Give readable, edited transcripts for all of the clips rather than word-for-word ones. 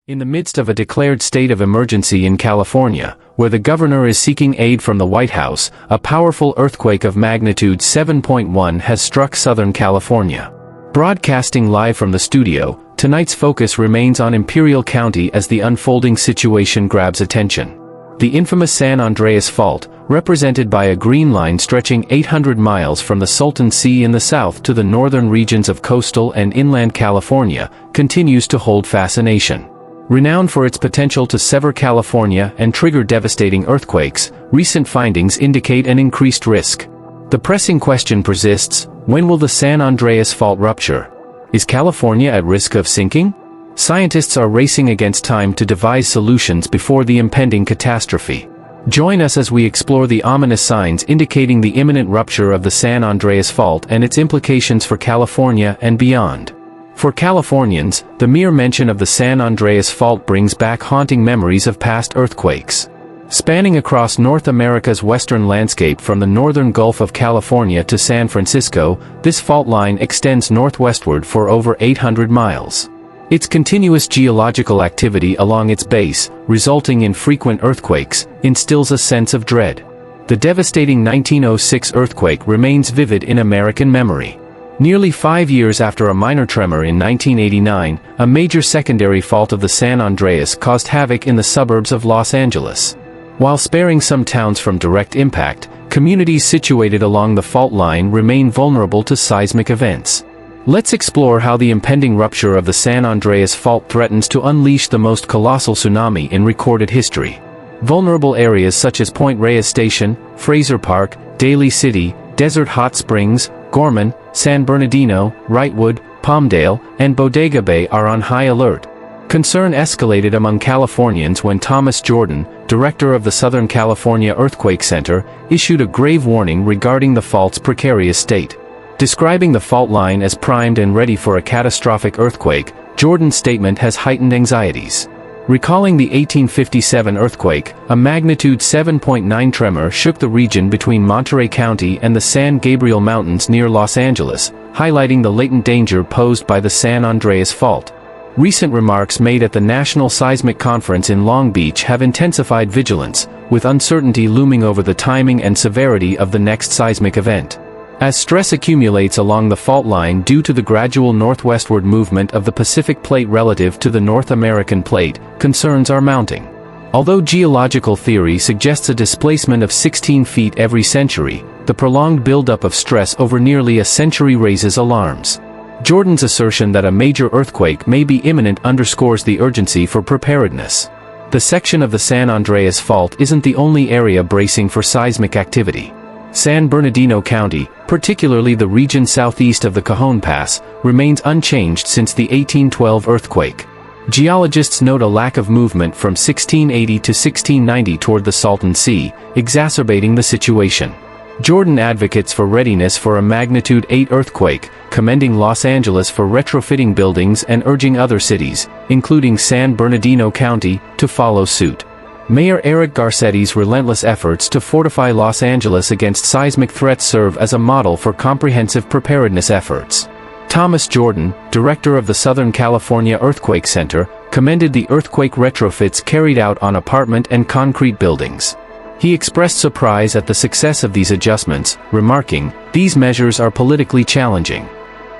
In the midst of a declared state of emergency in California, where the governor is seeking aid from the White House, a powerful earthquake of magnitude 7.1 has struck Southern California. Broadcasting live from the studio, tonight's focus remains on Imperial County as the unfolding situation grabs attention. The infamous San Andreas Fault, represented by a green line stretching 800 miles from the Salton Sea in the south to the northern regions of coastal and inland California, continues to hold fascination. Renowned for its potential to sever California and trigger devastating earthquakes, recent findings indicate an increased risk. The pressing question persists: when will the San Andreas Fault rupture? Is California at risk of sinking? Scientists are racing against time to devise solutions before the impending catastrophe. Join us as we explore the ominous signs indicating the imminent rupture of the San Andreas Fault and its implications for California and beyond. For Californians, the mere mention of the San Andreas Fault brings back haunting memories of past earthquakes. Spanning across North America's western landscape from the northern Gulf of California to San Francisco, this fault line extends northwestward for over 800 miles. Its continuous geological activity along its base, resulting in frequent earthquakes, instills a sense of dread. The devastating 1906 earthquake remains vivid in American memory. Nearly 5 years after a minor tremor in 1989, a major secondary fault of the San Andreas caused havoc in the suburbs of Los Angeles. While sparing some towns from direct impact, communities situated along the fault line remain vulnerable to seismic events. Let's explore how the impending rupture of the San Andreas Fault threatens to unleash the most colossal tsunami in recorded history. Vulnerable areas such as Point Reyes Station, Fraser Park, Daly City, Desert Hot Springs, Gorman, San Bernardino, Wrightwood, Palmdale, and Bodega Bay are on high alert. Concern escalated among Californians when Thomas Jordan, director of the Southern California Earthquake Center, issued a grave warning regarding the fault's precarious state. Describing the fault line as primed and ready for a catastrophic earthquake, Jordan's statement has heightened anxieties. Recalling the 1857 earthquake, a magnitude 7.9 tremor shook the region between Monterey County and the San Gabriel Mountains near Los Angeles, highlighting the latent danger posed by the San Andreas Fault. Recent remarks made at the National Seismic Conference in Long Beach have intensified vigilance, with uncertainty looming over the timing and severity of the next seismic event. As stress accumulates along the fault line due to the gradual northwestward movement of the Pacific Plate relative to the North American Plate, concerns are mounting. Although geological theory suggests a displacement of 16 feet every century, the prolonged buildup of stress over nearly a century raises alarms. Jordan's assertion that a major earthquake may be imminent underscores the urgency for preparedness. The section of the San Andreas Fault isn't the only area bracing for seismic activity. San Bernardino County, particularly the region southeast of the Cajon Pass, remains unchanged since the 1812 earthquake. Geologists note a lack of movement from 1680 to 1690 toward the Salton Sea, exacerbating the situation. Jordan advocates for readiness for a magnitude 8 earthquake, commending Los Angeles for retrofitting buildings and urging other cities, including San Bernardino County, to follow suit. Mayor Eric Garcetti's relentless efforts to fortify Los Angeles against seismic threats serve as a model for comprehensive preparedness efforts. Thomas Jordan, director of the Southern California Earthquake Center, commended the earthquake retrofits carried out on apartment and concrete buildings. He expressed surprise at the success of these adjustments, remarking, "These measures are politically challenging."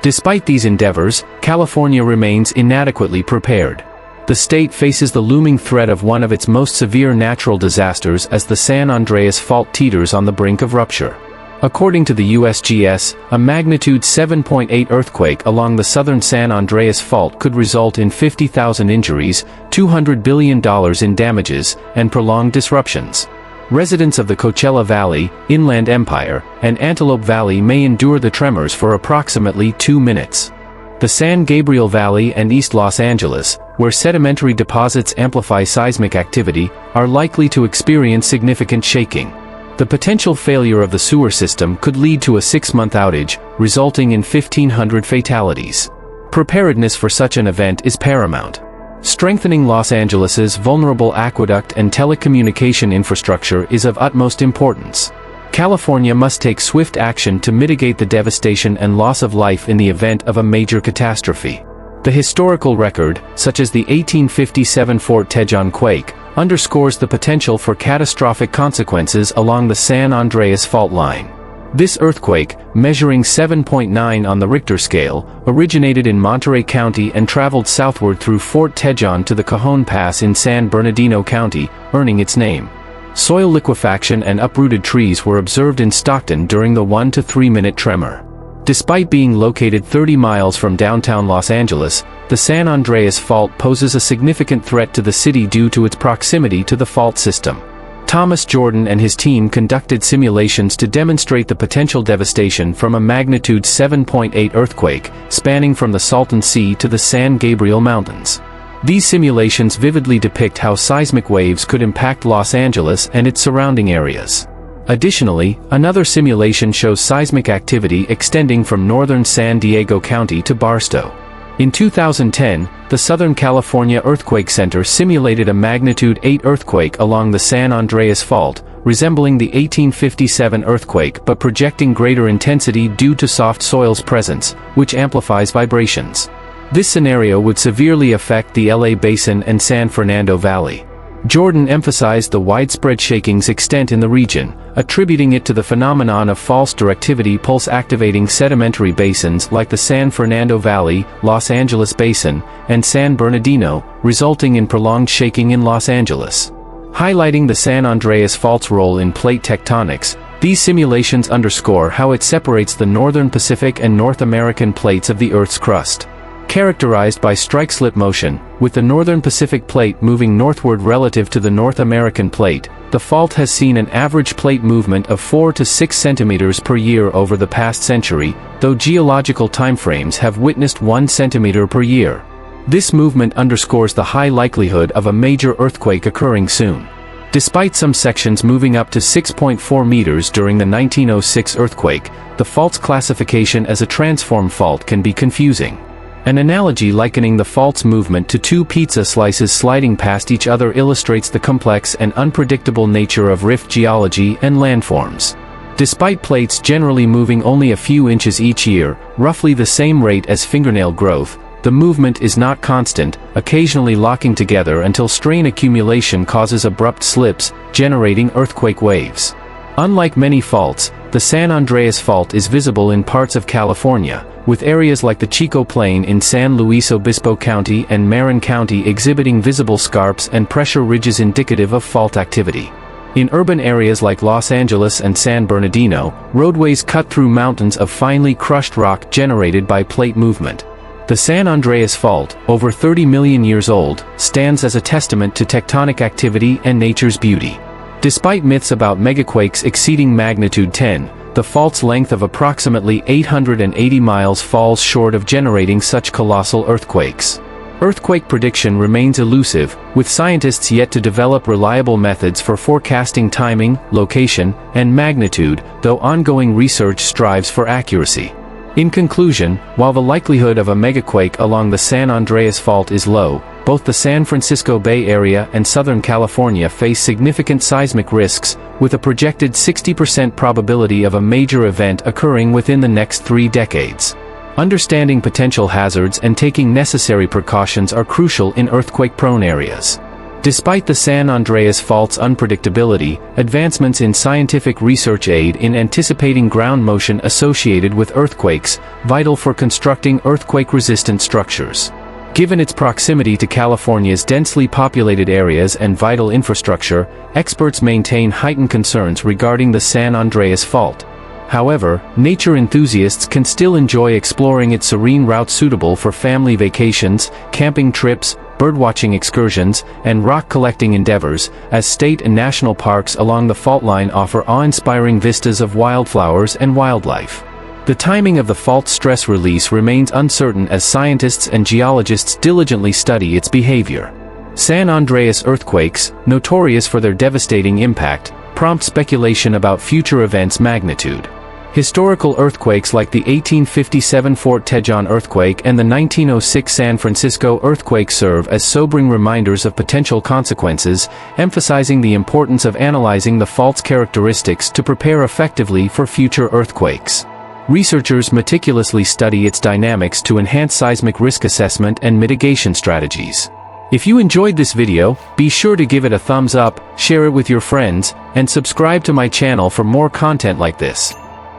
Despite these endeavors, California remains inadequately prepared. The state faces the looming threat of one of its most severe natural disasters as the San Andreas Fault teeters on the brink of rupture. According to the USGS, a magnitude 7.8 earthquake along the southern San Andreas Fault could result in 50,000 injuries, $200 billion in damages, and prolonged disruptions. Residents of the Coachella Valley, Inland Empire, and Antelope Valley may endure the tremors for approximately 2 minutes. The San Gabriel Valley and East Los Angeles, where sedimentary deposits amplify seismic activity, are likely to experience significant shaking. The potential failure of the sewer system could lead to a 6-month outage, resulting in 1,500 fatalities. Preparedness for such an event is paramount. Strengthening Los Angeles's vulnerable aqueduct and telecommunication infrastructure is of utmost importance. California must take swift action to mitigate the devastation and loss of life in the event of a major catastrophe. The historical record, such as the 1857 Fort Tejon quake, underscores the potential for catastrophic consequences along the San Andreas Fault line. This earthquake, measuring 7.9 on the Richter scale, originated in Monterey County and traveled southward through Fort Tejon to the Cajon Pass in San Bernardino County, earning its name. Soil liquefaction and uprooted trees were observed in Stockton during the 1 to 3 minute tremor. Despite being located 30 miles from downtown Los Angeles, the San Andreas Fault poses a significant threat to the city due to its proximity to the fault system. Thomas Jordan and his team conducted simulations to demonstrate the potential devastation from a magnitude 7.8 earthquake, spanning from the Salton Sea to the San Gabriel Mountains. These simulations vividly depict how seismic waves could impact Los Angeles and its surrounding areas. Additionally, another simulation shows seismic activity extending from northern San Diego County to Barstow. In 2010, the Southern California Earthquake Center simulated a magnitude 8 earthquake along the San Andreas Fault, resembling the 1857 earthquake but projecting greater intensity due to soft soil's presence, which amplifies vibrations. This scenario would severely affect the LA Basin and San Fernando Valley. Jordan emphasized the widespread shaking's extent in the region, attributing it to the phenomenon of false directivity pulse-activating sedimentary basins like the San Fernando Valley, Los Angeles Basin, and San Bernardino, resulting in prolonged shaking in Los Angeles. Highlighting the San Andreas Fault's role in plate tectonics, these simulations underscore how it separates the northern Pacific and North American plates of the Earth's crust. Characterized by strike-slip motion, with the northern Pacific plate moving northward relative to the North American plate, the fault has seen an average plate movement of 4 to 6 centimeters per year over the past century, though geological timeframes have witnessed 1 centimeter per year. This movement underscores the high likelihood of a major earthquake occurring soon. Despite some sections moving up to 6.4 meters during the 1906 earthquake, the fault's classification as a transform fault can be confusing. An analogy likening the fault's movement to 2 pizza slices sliding past each other illustrates the complex and unpredictable nature of rift geology and landforms. Despite plates generally moving only a few inches each year, roughly the same rate as fingernail growth, the movement is not constant, occasionally locking together until strain accumulation causes abrupt slips, generating earthquake waves. Unlike many faults, the San Andreas Fault is visible in parts of California, with areas like the Chico Plain in San Luis Obispo County and Marin County exhibiting visible scarps and pressure ridges indicative of fault activity. In urban areas like Los Angeles and San Bernardino, roadways cut through mountains of finely crushed rock generated by plate movement. The San Andreas Fault, over 30 million years old, stands as a testament to tectonic activity and nature's beauty. Despite myths about megaquakes exceeding magnitude 10, the fault's length of approximately 880 miles falls short of generating such colossal earthquakes. Earthquake prediction remains elusive, with scientists yet to develop reliable methods for forecasting timing, location, and magnitude, though ongoing research strives for accuracy. In conclusion, while the likelihood of a megaquake along the San Andreas Fault is low, both the San Francisco Bay Area and Southern California face significant seismic risks, with a projected 60% probability of a major event occurring within the next 3 decades. Understanding potential hazards and taking necessary precautions are crucial in earthquake-prone areas. Despite the San Andreas Fault's unpredictability, advancements in scientific research aid in anticipating ground motion associated with earthquakes, vital for constructing earthquake-resistant structures. Given its proximity to California's densely populated areas and vital infrastructure, experts maintain heightened concerns regarding the San Andreas Fault. However, nature enthusiasts can still enjoy exploring its serene route suitable for family vacations, camping trips, birdwatching excursions, and rock-collecting endeavors, as state and national parks along the fault line offer awe-inspiring vistas of wildflowers and wildlife. The timing of the fault's stress release remains uncertain as scientists and geologists diligently study its behavior. San Andreas earthquakes, notorious for their devastating impact, prompt speculation about future events' magnitude. Historical earthquakes like the 1857 Fort Tejon earthquake and the 1906 San Francisco earthquake serve as sobering reminders of potential consequences, emphasizing the importance of analyzing the fault's characteristics to prepare effectively for future earthquakes. Researchers meticulously study its dynamics to enhance seismic risk assessment and mitigation strategies. If you enjoyed this video, be sure to give it a thumbs up, share it with your friends, and subscribe to my channel for more content like this.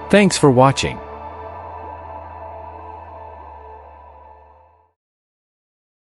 Thanks for watching.